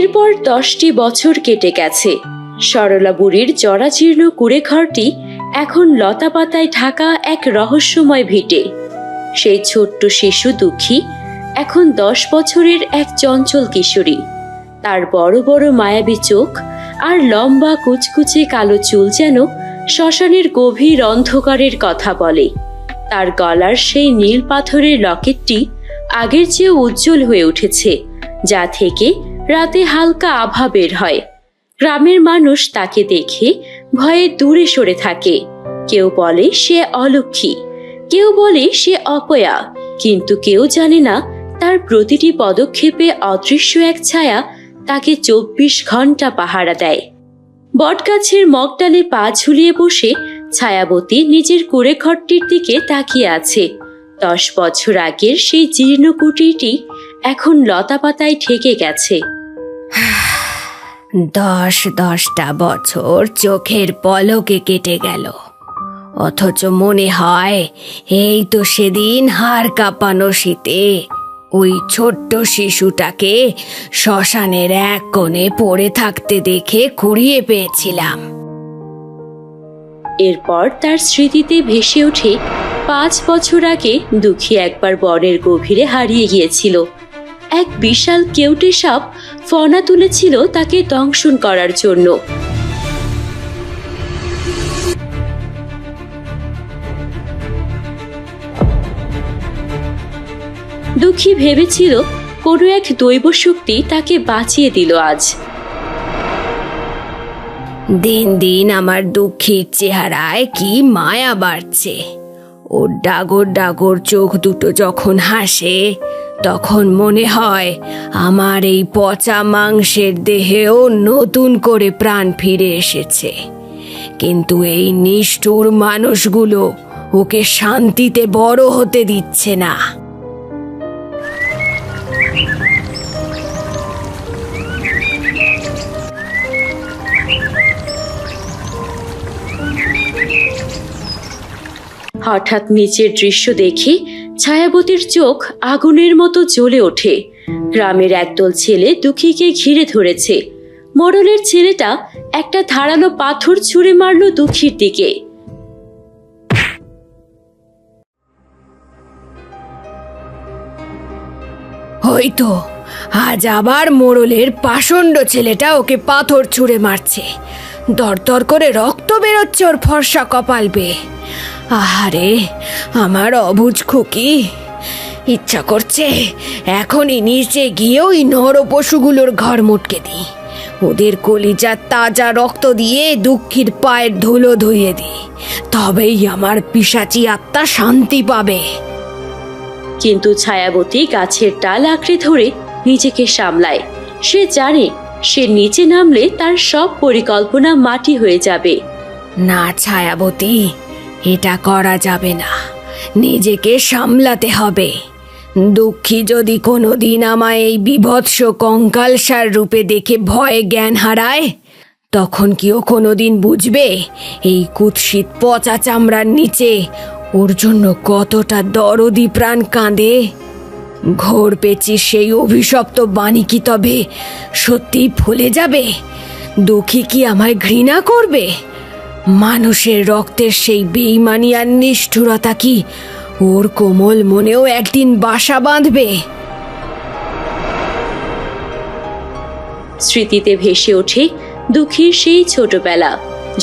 এরপর 10টি বছর কেটে গেছে। সরলা বুড়ির জরাজীর্ণ কুঁড়েঘরটি এখন লতাপাতায় ঢাকা এক রহস্যময় ভিটে। সেই ছোট্ট শিশু দুঃখী এখন 10 বছরের এক চঞ্চল কিশোরী। তার বড় বড় মায়াবী চোখ আর লম্বা কুচকুচে কালো চুল যেন শ্মশানের গভীর অন্ধকারের কথা বলে। তার গলার সেই নীল পাথরের লকেটটি আগের চেয়ে উজ্জ্বল হয়ে উঠেছে, যা থেকে রাতে হালকা আভা বের হয়। গ্রামের মানুষ তাকে দেখে ভয়ে দূরে সরে থাকে। কেউ বলে সে অলক্ষী, কেউ বলে সে অপয়া, কিন্তু কেউ জানে না তার প্রতিটি পদক্ষেপে অদৃশ্য এক ছায়া তাকে 24 ঘন্টা পাহারা দেয়। বটগাছের মগডালে পা ঝুলিয়ে বসে ছায়াবতী নিজের কুঁড়েঘরটির দিকে তাকিয়ে আছে। 10 বছর আগের সেই জীর্ণ কুটিরটি এখন লতাপাতায় ঢেকে গেছে। 10টা বছর চোখের পলকে কেটে গেল, অথচ মনে হয় এই তো সেদিন হাড় কাঁপানো শীতে ওই ছোট্ট শিশুটাকে শ্মশানের এক কোণে পড়ে থাকতে দেখে কুড়িয়ে পেয়েছিলাম। এরপর তার স্মৃতিতে ভেসে ওঠে 5 বছর আগে দুঃখী একবার বনের গভীরে হারিয়ে গিয়েছিল। এক বিশাল কেউটে সাপ ফনা তুলেছিল তাকে দংশন করার জন্য। দুঃখী ভেবেছিল কোনো এক দৈব শক্তি তাকে বাঁচিয়ে দিল আজ। দিন দিন আমার দুঃখীর চেহারায় কি মায়া বাড়ছে। ওর ডাগর ডাগর চোখ দুটো যখন হাসে, তখন মনে হয় আমার এই পচা মাংসের দেহেও নতুন করে প্রাণ ফিরে এসেছে। কিন্তু এই নিষ্ঠুর মানুষগুলো ওকে শান্তিতে বড় হতে দিচ্ছে না। হঠাৎ নিচের দৃশ্য দেখে ছায়াবতীর চোখ আগুনের মতো জ্বলে ওঠে। গ্রামের একদল ছেলে দুঃখীকে ঘিরে ধরেছে। মোড়লের ছেলেটা একটা ধারালো পাথর ছুঁড়ে মারল দুঃখীর দিকে। হয়তো আজ আবার মোড়লের পাষণ্ড ছেলেটা ওকে পাথর ছুঁড়ে মারছে। দরদর করে রক্ত বেরোচ্ছে ওর ফর্সা কপাল বেয়ে। আহারে আমার অবুঝ খুকি, ইচ্ছা করছে এখনই নিচে গিয়ে ওই নর পশুগুলোর ঘর মুটকে দিই। ওদের কলিজার তাজা রক্ত দিয়ে দুঃখীর পায়ের ধুলো ধুইয়ে দিই, তবেই আমার পিশাচি আত্মা শান্তি পাবে। কিন্তু ছায়াবতী গাছের ডাল আঁকড়ে ধরে নিজেকে সামলায়। সে জানে সে নিচে নামলে তার সব পরিকল্পনা মাটি হয়ে যাবে। না ছায়াবতী, এটা করা যাবে না। নিজেকে সামলাতে হবে। দুঃখী যদি কোনোদিন আমায় এই বিভৎস কঙ্কালসার রূপে দেখে ভয়ে জ্ঞান হারায়, তখন কি ও কোনোদিন বুঝবে এই কুৎসিত পচা চামড়ার নিচে ওর জন্য কতটা দরদি প্রাণ কাঁদে? ঘোর পেঁচির সেই অভিশপ্ত বাণী কি তবে সত্যি ভুলে যাবে? দুঃখী কি আমায় ঘৃণা করবে? মানুষের রক্তের সেই বেঈমানি আর নিষ্ঠুরতা কি ওর কোমল মনেও একদিন বাসা বাঁধবে? স্মৃতিতে ভেসে ওঠে দুঃখীর সেই ছোটবেলা,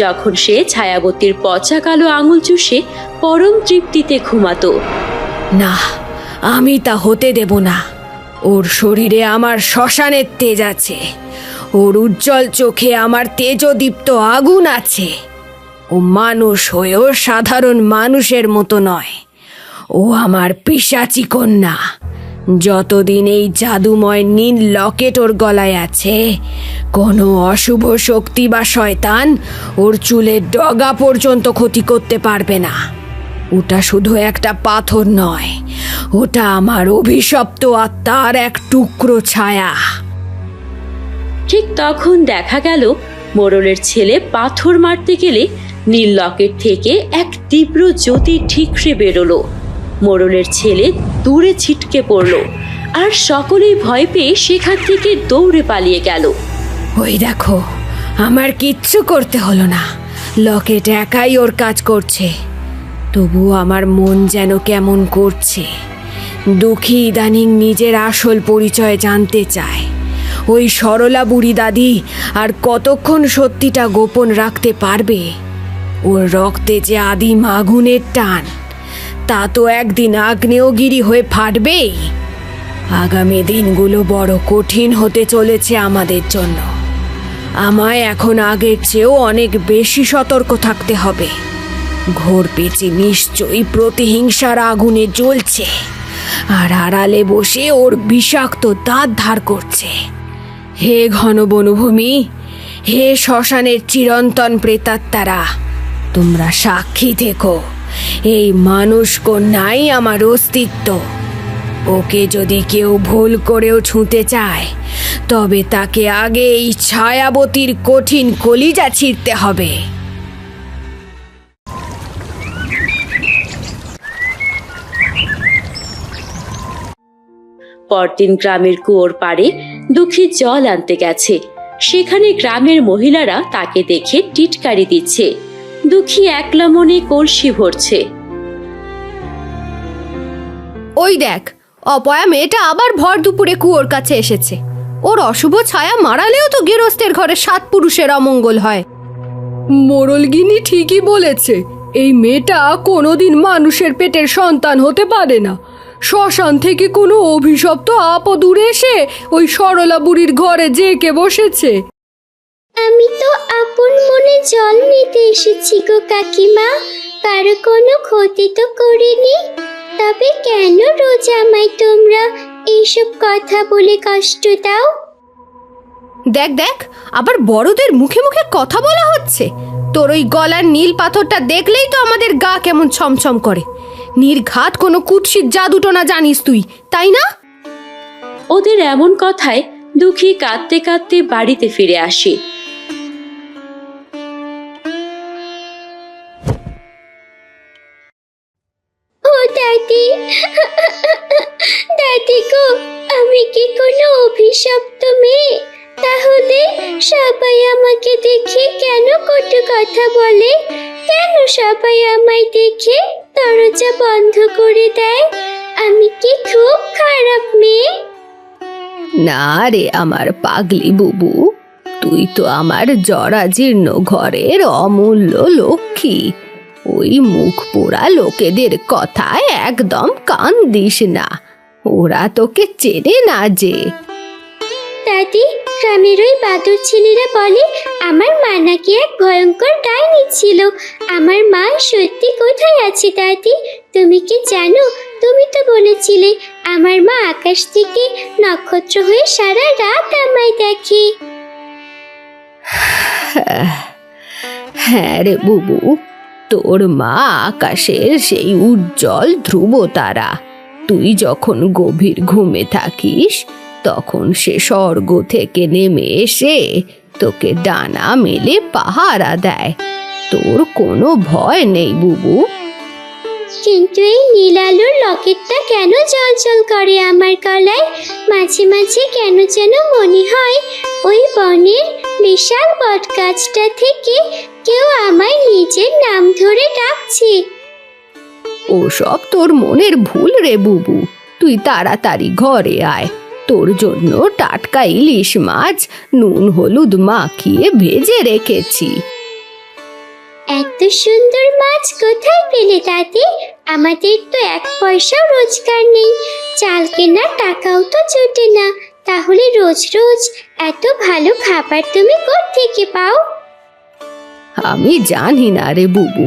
যখন সে ছায়াবতীর পচা কালো আঙুল চুষে পরম তৃপ্তিতে ঘুমাতো। না, আমি তা হতে দেব না। ওর শরীরে আমার শ্মশানের তেজ আছে, ওর উজ্জ্বল চোখে আমার তেজদীপ্ত আগুন আছে। ও মানুষ হয়েও সাধারণ মানুষের মতো নয়। ও আমার পিশাচি কন্যা। যতদিন এই জাদুময় নীল লকেট ওর গলায় আছে, কোনো অশুভ শক্তি বা শয়তান ওর চুলের ডগা পর্যন্ত ক্ষতি করতে পারবে না। ওটা শুধু একটা পাথর নয়, ওটা আমার অভিশপ্ত আত্মার এক টুকরো ছায়া। ঠিক তখন দেখা গেল মোড়লের ছেলে পাথর মারতে গেলে নীল লকেট থেকে এক তীব্র জ্যোতি ঠিকরে বেরোলো। মোড়লের ছেলে দূরে ছিটকে পড়ল আর সকলেই ভয় পেয়ে সেখান থেকে দৌড়ে পালিয়ে গেল। ওই দেখো, আমার কিচ্ছু করতে হলো না, লকেট একাই ওর কাজ করছে। তবুও আমার মন যেন কেমন করছে। দুঃখী ইদানিং নিজের আসল পরিচয় জানতে চায়। ওই সরলা বুড়ি দাদি আর কতক্ষণ সত্যিটা গোপন রাখতে পারবে? ওর রক্তে যে আদিম আগুনের টান, তা তো একদিন আগ্নেয়গিরি হয়ে ফাটবেই। আগামী দিনগুলো বড় কঠিন হতে চলেছে আমাদের জন্য। আমায় এখন আগের চেয়েও অনেক বেশি সতর্ক থাকতে হবে। ঘোর পেঁচে নিশ্চয়ই প্রতিহিংসার আগুনে জ্বলছে, আর আড়ালে বসে ওর বিষাক্ত দাঁত ধার করছে। হে ঘন বনভূমি, হে শ্মশানের চিরন্তন প্রেতাত্মারা, তোমরা সাক্ষী থেকো। এই মানুষ কন্যাই আমার অস্তিত্ব। ওকে যদি কেউ ভুল করেও ছুঁতে চায়, তবে তাকে আগে এই ছায়াবতীর কঠিন কলিজা ছিঁড়তে হবে। পরদিন গ্রামের কুয়োর পাড়ে দুঃখী জল আনতে গেছে। সেখানে গ্রামের মহিলারা তাকে দেখে টিটকারি দিচ্ছে। দুঃখী একলা মনে কলসি ভরছে। ওই দেখ, অপয়া মেয়েটা আবার ভর দুপুরে কুয়োর কাছে এসেছে। ওর অশুভ ছায়া মারালেও তো গৃহস্থের ঘরে 7 পুরুষের অমঙ্গল হয়। মোড়লগিনি ঠিকই বলেছে, এই মেয়েটা কোনোদিন মানুষের পেটের সন্তান হতে পারে না। শ্মশান থেকে কোনো অভিশপ্ত আপদ উড়ে এসে ওই সরলা বুড়ির ঘরে জেকে বসেছে। আমি তো আপন মনে জল নিতে এসেছি গো কাকিমা, কারো কোনো ক্ষতি তো করিনি। তবে কেন রোজ আমায় তোমরা এইসব কথা বলে কষ্ট দাও? দেখ দেখ, আবার বড়দের মুখে মুখে কথা বলা হচ্ছে। তোর ওই গলার নীল পাথরটা দেখলেই তো আমাদের গা কেমন ছমছম করে। নির্ঘাত কোনো কুৎসিত জাদুটোনা জানিস তুই, তাই না? ওদের এমন কথায় দুঃখী কাঁদতে কাঁদতে বাড়িতে ফিরে আসে। ও দাদি, দাদি গো, আমি কি কোনো অভিশপ্ত মেয়ে? তাহলে সবাই আমাকে দেখে কেন কটু কথা বলে? কেন সবাই আমায় দেখে দরজা বন্ধ করে দেয়? আমি কি খুব খারাপ মেয়ে? না রে আমার পাগলি বুবু, তুই তো আমার জরাজীর্ণ ঘরের অমূল্য লক্ষ্মী। ওই মুখ পোড়া লোকেদের কথায় একদম কান দিস না, ওরা তোকে চেনে না যে। দাদি, গ্রামের ওই বাদুর ছেলেরা বলে আমার মা নাকি এক ভয়ঙ্কর ডাইনি ছিল। আমার মা সত্যি কোথায় আছে দাদি? তুমি কি জানো? তুমি তো বলেছিলে আমার মা আকাশ থেকে নক্ষত্র হয়ে সারা রাত আমায় দেখে। হ্যাঁ রে বুবু, তোর মা আকাশের সেই উজ্জ্বল ধ্রুব তারা। তুই যখন গভীর ঘুমে থাকিস, তখন সে স্বর্গ থেকে নেমে এসে তোকে ডানা মেলে পাহারা দেয়। তোর কোনো ভয় নেই বুবু। কিন্তু এই নীল আলোর লকেটটা কেন জ্বলজ্বল করে আমার গলায়? মাঝে মাঝে কেন যেন মনে হয় ওই বনের বিশাল বটগাছটা থেকে কেউ আমায় নিজের নাম ধরে ডাকছে। ওসব তোর মনের ভুল রে বুবু। তুই তাড়াতাড়ি ঘরে আয়, তোর জন্য টাটকা ইলিশ মাছ নুন হলুদ মাখিয়ে ভেজে রেখেছি। এত সুন্দর মাছ কোথায় পেলে দাদি? আমাদের তো 1 পয়সাও রোজগার নেই, চাল কেনার টাকাও তো জোটে না। তাহলে রোজ রোজ এত ভালো খাবার তুমি কোত্থেকে পাও? আমি জানি না রে বুবু,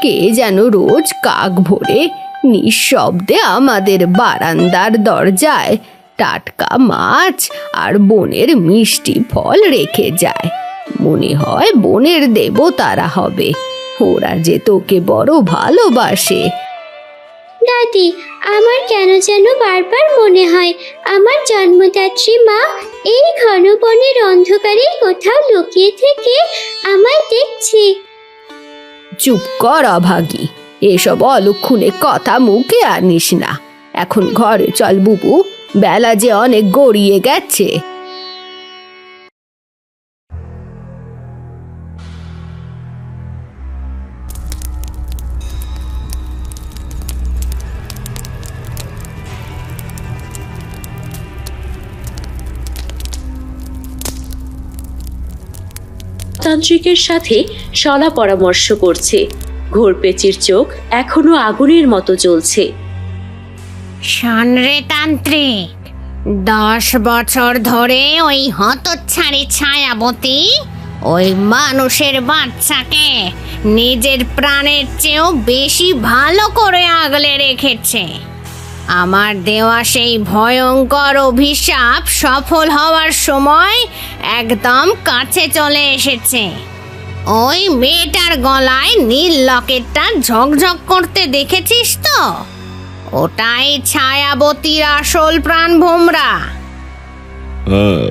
কে যেন রোজ কাক ভরে নিঃশব্দে আমাদের বারান্দার দরজায় টাটকা মাছ আর বনের মিষ্টি ফল রেখে যায়। মনে হয় বনের দেবতারা হবে, ওরা যে তোকে বড় ভালোবাসে। দাদি, আমার কেন যেন বারবার মনে হয় আমার জন্মদাত্রী মা এই ঘন বনের অন্ধকারে কোথাও লুকিয়ে থেকে আমায় দেখছে। চুপ কর অভাগী, এসব অলক্ষণে কথা মুখে আনিস না। এখন ঘরে চল বুবু, বেলা যে অনেক গড়িয়ে গেছে। তান্ত্রিকের সাথে শলা পরামর্শ করছে। ঘোরপেচির চোখ এখনো আগুনের মতো জ্বলছে। শোন রে তান্ত্রিক, 10 বছর ধরে ওই হতচ্ছাড়ি ছায়াবতী ওই মানুষের বাচ্চাকে নিজের প্রাণের চেয়েও বেশি ভালো করে আগলে রেখেছে। আমার দেওয়া সেই ভয়ঙ্কর অভিশাপ সফল হওয়ার সময় একদম কাছে চলে এসেছে। ওই মেয়েটার গলায় নীল লকেটটা ঝকঝক করতে দেখেছিস তো? ওটাই ছায়াবতীর আসল প্রাণ ভোমরা। হ্যাঁ,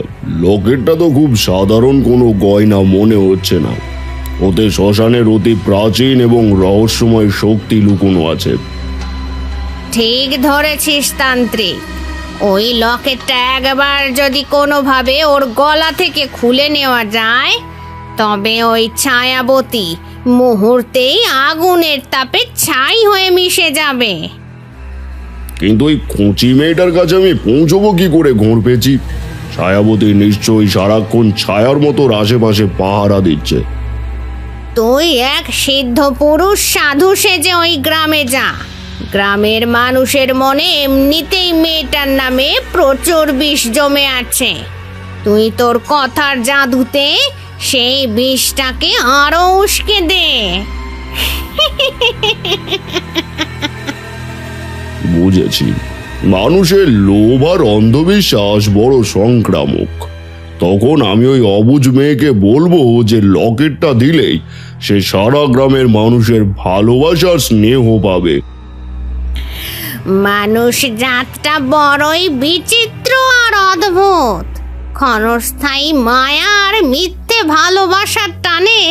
লকেটটা তো খুব সাধারণ কোনো গয়না মনে হচ্ছে না। ওতে শ্মশানের অতি প্রাচীন এবং রহস্যময় শক্তি লুকোনো আছে। ঠিক ধরেছিস তান্ত্রিক। ওই লকেটটা একবার যদি কোনোভাবে ওর গলা থেকে খুলে নেওয়া যায়, তবে ওই ছায়াবতী মুহূর্তেই আগুনের তাপে ছাই হয়ে মিশে যাবে। কিন্তু ওই খুঁচি মেয়েটার কাছে আমি পৌঁছবো কি করে ঘোরপেচি? ছায়াবতী নিশ্চয়ই সারাক্ষণ ছায়ার মতো আশেপাশে পাহারা দিচ্ছে। তুই এক সিদ্ধ পুরুষ সাধু সেজে ওই গ্রামে যা। গ্রামের মানুষের মনে এমনিতেই মেয়েটার নামে প্রচুর বিষ জমে আছে। তুই তোর কথার জাদুতে সেই বিষটাকে আরো উস্কে দে। বুঝেছি, মানুষের লোভ আর অন্ধবিশ্বাস বড় সংক্রামক। তখন আমি ওই অবুঝ মেয়েকে বলবো যে লকেটটা দিলেই সে সারা গ্রামের মানুষের ভালোবাসা স্নেহ পাবে। মানুষ জাতটা বড়ই বিচিত্র আর অদ্ভুত। ক্ষণস্থায়ী মায়া আর মিথ্যে ভালোবাসার টানে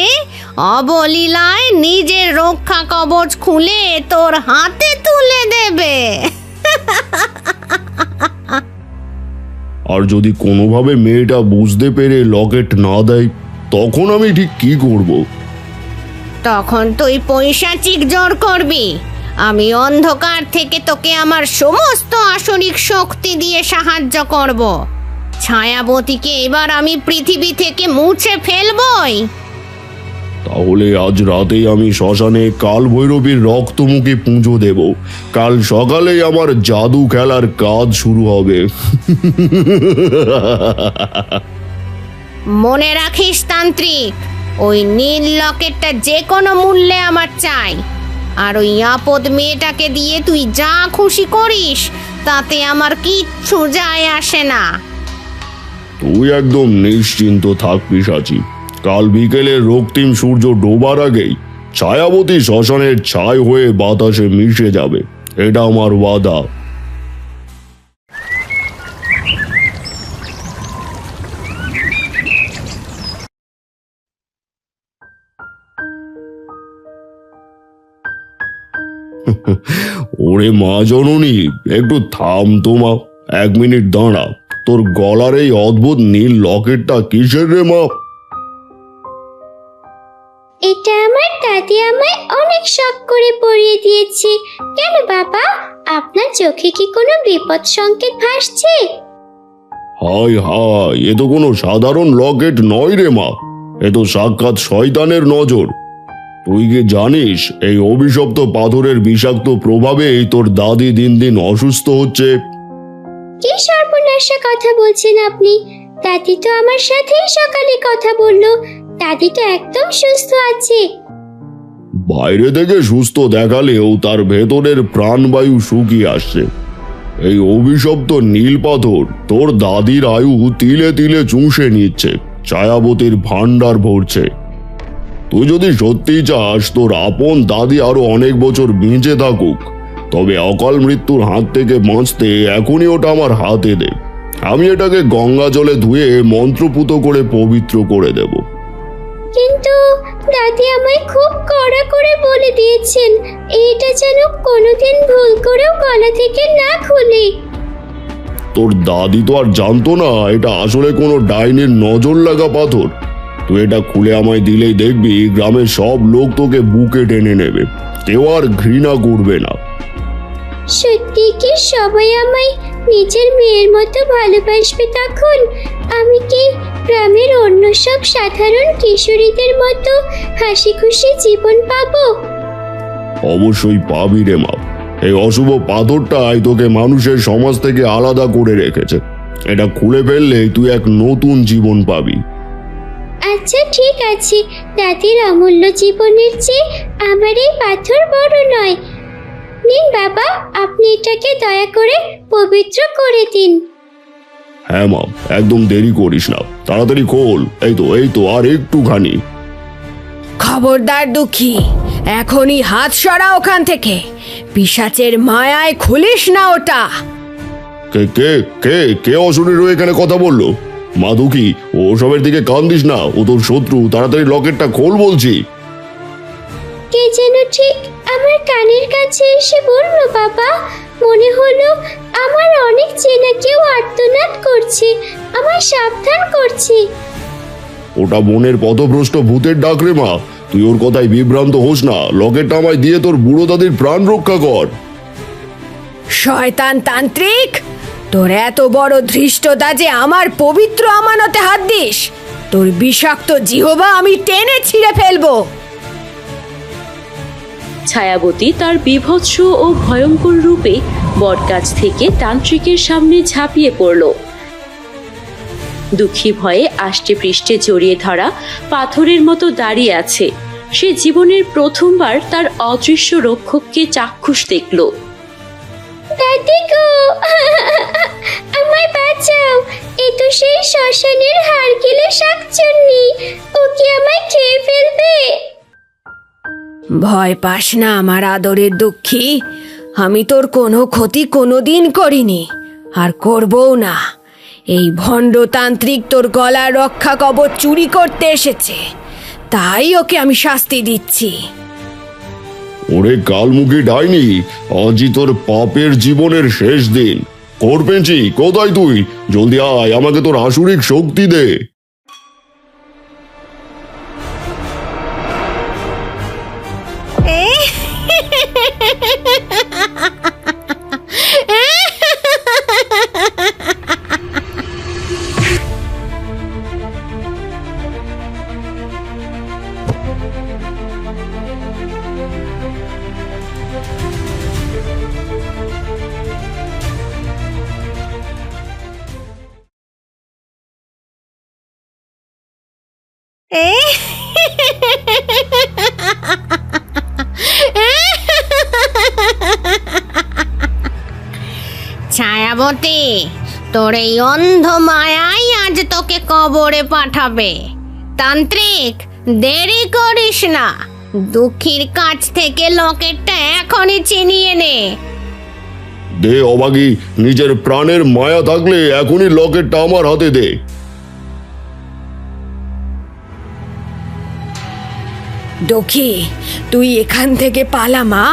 অবলীলায় নিজের রক্ষা কবচ খুলে তোর হাতে তুলে দেবে। আর যদি কোনোভাবে মেয়েটা বুঝতে পেরে লকেট না দেয়, তখন আমি ঠিক কি করব? তখন তুই পৈশাচিক জোর করবি। আমি অন্ধকার থেকে তোকে আমার সমস্ত আসরিক শক্তি দিয়ে সাহায্য করব। ছায়াবতীকে এবার আমি পৃথিবী থেকে মুছে ফেলবই। তাহলে আজ রাতেই আমি শ্মশানে কাল ভৈরবীর রক্তমুখে পুজো দেব। কাল সকালেই আমার জাদু খেলার কাজ শুরু হবে। মনে রাখিস তান্ত্রিক, ওই নীল লকেটটা যে কোনো মূল্যে আমার চাই। আর ওই আপদ মেয়েটাকে দিয়ে তুই যা খুশি করিস, তাতে আমার কিচ্ছু যায় আসে না। তুই একদম নিশ্চিন্ত থাক পিশাচি। কাল বিকেলে রক্তিম সূর্য ডোবার আগেই ছায়াবতী শ্মশানের ছাই হয়ে বাতাসে মিশে যাবে। এটা আমার ওয়াদা। ওরে মা জননী, একটু থাম তো মা। 1 মিনিট দাঁড়া। তোর গলার এই অদ্ভুত নীল লকেটটা কিসের রে মা? এটা আমার দাদি আমায় অনেক শখ করে পরিয়ে দিয়েছে। কেন বাবা, আপনার চোখে কি কোনো বিপদ সংকেত ভাসছে? হায় হায়, এ তো কোনো সাধারণ লকেট নয় রে মা। এ তো সাক্ষাৎ শয়তানের নজর। তুই কি জানিস এই অভিশপ্ত পাথরের বিষাক্ত প্রভাবে তোর দাদি দিন দিন অসুস্থ হচ্ছে? কি সর্বনাশা কথা বলছেন আপনি? দাদি তো আমার সাথেই সকালে কথা বললো। দাদি তো একদম সুস্থ আছে। বাইরে থেকে সুস্থ দেখালেও তার ভেতরের প্রাণবায়ু শুকিয়ে আসছে। এই অভিশপ্ত নীল পাথর তোর দাদির আয়ু তিলে তিলে চুষে নিচ্ছে, ছায়াবতীর ভান্ডার ভরছে। তুই যদি সত্যি চাস তোর আপন দাদি আরো অনেক বছর বেঁচে থাকুক, তবে অকাল মৃত্যুর হাত থেকে বাঁচতে এখনই ওটা আমার হাতে দে। আমি এটাকে গঙ্গা জলে ধুয়ে মন্ত্রপুত করে পবিত্র করে দেব। কিন্তু দাদি আমায় খুব কড়া করে বলে দিয়েছেন এটা যেন কোনোদিন ভুল করেও গলা থেকে না খুলে। তোর দাদি তো আর জানতো না এটা আসলে কোনো ডাইনির নজর লাগা পাথর। তুই এটা খুলে আমায় দিলেই দেখবি গ্রামের সব লোক তোকে বুকে টেনে নেবে, কেউ আর ঘৃণা করবে না। সত্যি কি সবাই আমায় নিজের মেয়ের মতো ভালোবাসবে তখন? আমি কি গ্রামের অন্য সব সাধারণ কিশোরীদের মতো হাসি খুশি জীবন পাবো? অবশ্যই পাবি রে মা। এই অশুভ পাথরটাই তোকে মানুষের সমাজ থেকে আলাদা করে রেখেছে। এটা খুলে ফেললে তুই এক নতুন জীবন পাবি। আচ্ছা ঠিক আছে, দাদির অমূল্য জীবনের চেয়ে আমার এই পাথর বড় নয়। নিন বাবা, আপনি এটাকে দয়া করে পবিত্র করে দিন। হ্যাঁ মা, একদম দেরি করিস না, তাড়াতাড়ি খোল। এই তো আর একটুখানি। খবরদার দুঃখী, এখনই হাত সরা ওখান থেকে। পিশাচের মায়ায় খুলিস না ওটা। কে কে কে কে অশরীর হয়ে এখানে কথা বললো? মা দুঃখী, ওসবের দিকে কান দিস না, ও তোর শত্রু। তাড়াতাড়ি লকেটটা খোল বলছি। কে যেন ঠিক আমার কানের কাছে এসে বলল বাবা, মনে হলো আমার অনেক চেনা কেউ আর্তনাদ করছে, আমার সাবধান করছে। ওটা বনের পথভ্রষ্ট ভূতের ডাক রে মা। তুই ওর কথায় বিভ্রান্ত হোস না। লকেটটা আমায় দিয়ে তোর বুড়ো দাদির প্রাণ রক্ষা কর। শয়তান তান্ত্রিক, তোর এত বড় ধৃষ্টতা যে আমার পবিত্র আমানতে হাত দিস! তোর বিষাক্ত জিহবা আমি টেনে ছিঁড়ে ফেলবো। ছায়াবতী তার বীভৎস ও ভয়ঙ্কর রূপে বটগাছ থেকে তান্ত্রিকের সামনে ঝাঁপিয়ে পড়ল। দুঃখী ভয়ে আষ্টে পৃষ্ঠে জড়িয়ে ধরা পাথরের মতো দাঁড়িয়ে আছে। সে জীবনের প্রথমবার তার অদৃশ্য রক্ষককে চাক্ষুষ দেখল। দাদি গো, আমায় বাঁচাও! এ তো সেই শ্মশানের হাড়গিলে শাকচুন্নি, ও কি আমায় খেয়ে ফেলবে? ভয় পাস না আমার আদরের দুঃখী, আমি তোর কোনো ক্ষতি কোনোদিন করিনি, আর করবও না। এই ভণ্ডতান্ত্রিক তোর গলার রক্ষা কবচ চুরি করতে এসেছে, তাই ওকে আমি শাস্তি দিচ্ছি। ওরে কালমুখী ডাইনি, আজই তোর পাপের জীবনের শেষ দিন। করপেঁচি, কোথায় তুই? জলদি আয়, আমাকে তোর আসুরিক শক্তি দে। ছায়াবতী, তোর এই অন্ধ মায়াই আজ তোকে কবরে পাঠাবে। তান্ত্রিক, দেরি করিস না, দুঃখীর কাছ থেকে লকেটটা এখনই ছিনিয়ে নে। দে অভাগী, নিজের প্রাণের মায়া থাকলে এখনই লকেটটা আমার হাতে দে। দুঃখী, তুই এখান থেকে পালা মা।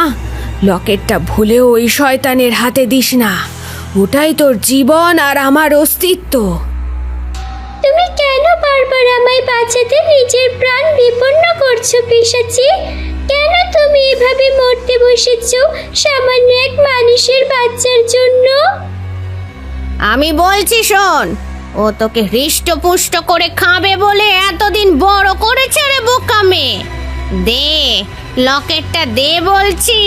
লকেটটা ভুলেও ওই শয়তানের হাতে দিস না, ওটাই তোর জীবন আর আমার অস্তিত্ব। তুমি কেন বারবার আমায় বাঁচাতে নিজের প্রাণ বিপন্ন করছো পিশাচি? কেন তুমি এভাবে মরতে বসেছো সামান্য এক মানুষের বাচ্চার জন্য? আমি বলছি শোন, ও তোকে হৃষ্টপুষ্ট করে খাবে বলে এতদিন বড় করেছে রে বোকা মেয়ে। দে লকেটটা দে বলছি।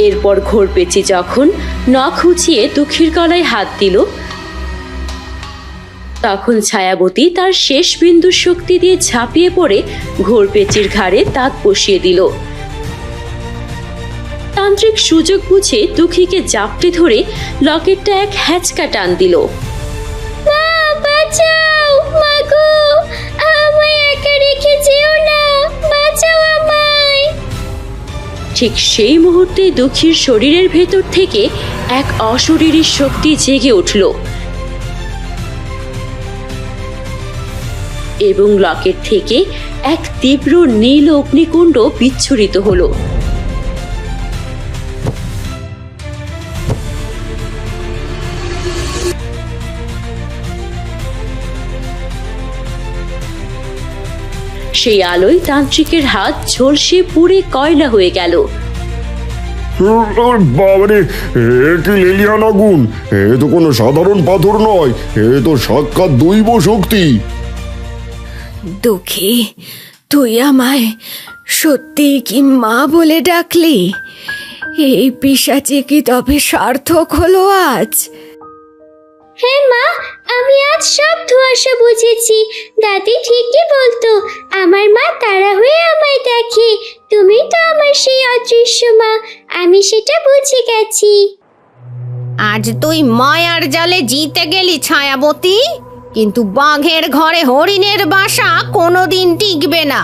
এরপর ঘোরপেঁচি যখন নখ উঁচিয়ে দুঃখীর গলায় হাত দিল, তখন ছায়াবতী তার শেষ বিন্দু শক্তি দিয়ে ঝাঁপিয়ে পড়ে ঘোরপেঁচির ঘাড়ে দাঁত বসিয়ে দিল। তান্ত্রিক সুযোগ বুঝে দুঃখীকে জাপটে ধরে লকেটটা এক হ্যাচকা টান দিল। মা বাঁচাও! মা গো, আমায় একা রেখে যেও না, বাঁচাও আমায়! ঠিক সেই মুহূর্তে দুঃখীর শরীরের ভেতর থেকে এক অশরীরী শক্তি জেগে উঠল এবং লকেট থেকে এক তীব্র নীল অগ্নিকুণ্ড বিচ্ছুরিত হলো। সেই আলোয় তান্ত্রিকের হাত ঝলসে পুড়ে কয়লা হয়ে গেল। বাবারে, এ কি লেলিয়ান আগুন! এ তো কোনো সাধারণ পাথর নয়, এ তো সাক্ষাৎ দৈব শক্তি। দুঃখী, তুই আমায় সত্যি কি মা বলে ডাকলি? এই পিশাচি কি তবে সার্থক হলো আজ? হ্যাঁ মা, আমি আজ সব ধোঁয়াশা বুঝেছি। দাদি ঠিকই বলতো, আমার মা তারা হয়ে আমায় দেখে। তুমি তো আমার সেই অদৃশ্য মা, আমি সেটা বুঝে গেছি। আজ তুই মায়ার জালে জিতে গেলি ছায়াবতী, কিন্তু বাঘের ঘরে হরিণের বাসা কোনোদিন টিকবে না।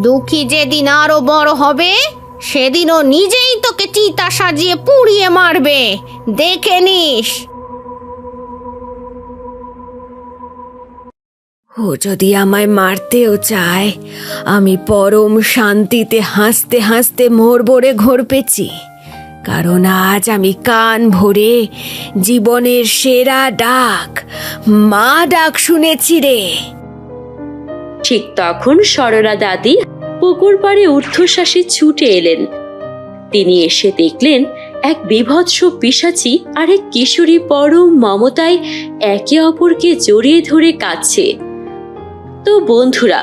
দুঃখী যেদিন আরো বড় হবে, সেদিন ও নিজেই তোকে চিতা সাজিয়ে পুড়িয়ে মারবে, দেখে নিস। ও যদি আমায় মারতেও চায়, আমি পরম শান্তিতে হাসতে হাসতে মরবো রে ঘোরপেছি। কারণ আজ আমি কান ভরে জীবনের সেরা ডাক, মা ডাক শুনেছি রে। ঠিক তখন সরলা দাদি পুকুর পাড়ে ঊর্ধ্বশ্বাসে ছুটে এলেন। তিনি এসে দেখলেন এক বীভৎস পিশাচি আর এক কিশোরী পরম মমতায় একে অপরকে জড়িয়ে ধরে কাঁদছে। তো বন্ধুরা,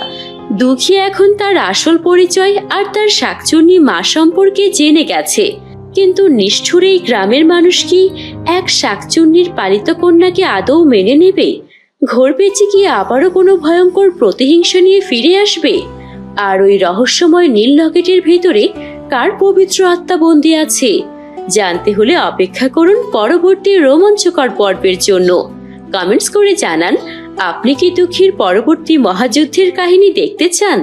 দুঃখী এখন তার আসল পরিচয় আর তার শাকচুন্নি মা সম্পর্কে জেনে গেছে। কিন্তু নিষ্ঠুর এই গ্রামের মানুষ কি এক শাকচুন্নির পালিত কন্যাকে আদৌ মেনে নেবে? ঘোরপেচি কি আবারও কোনো ভয়ঙ্কর প্রতিহিংসা নিয়ে ফিরে আসবে? আর ওই রহস্যময় নীল লকেটের ভেতরে কার পবিত্র আত্মা বন্দী আছে? জানতে হলে অপেক্ষা করুন পরবর্তী রোমাঞ্চকর পর্বের জন্য। কমেন্টস করে জানান, আপনি কি দুঃখীর পরবর্তী মহাযুদ্ধের কাহিনী দেখতে চান?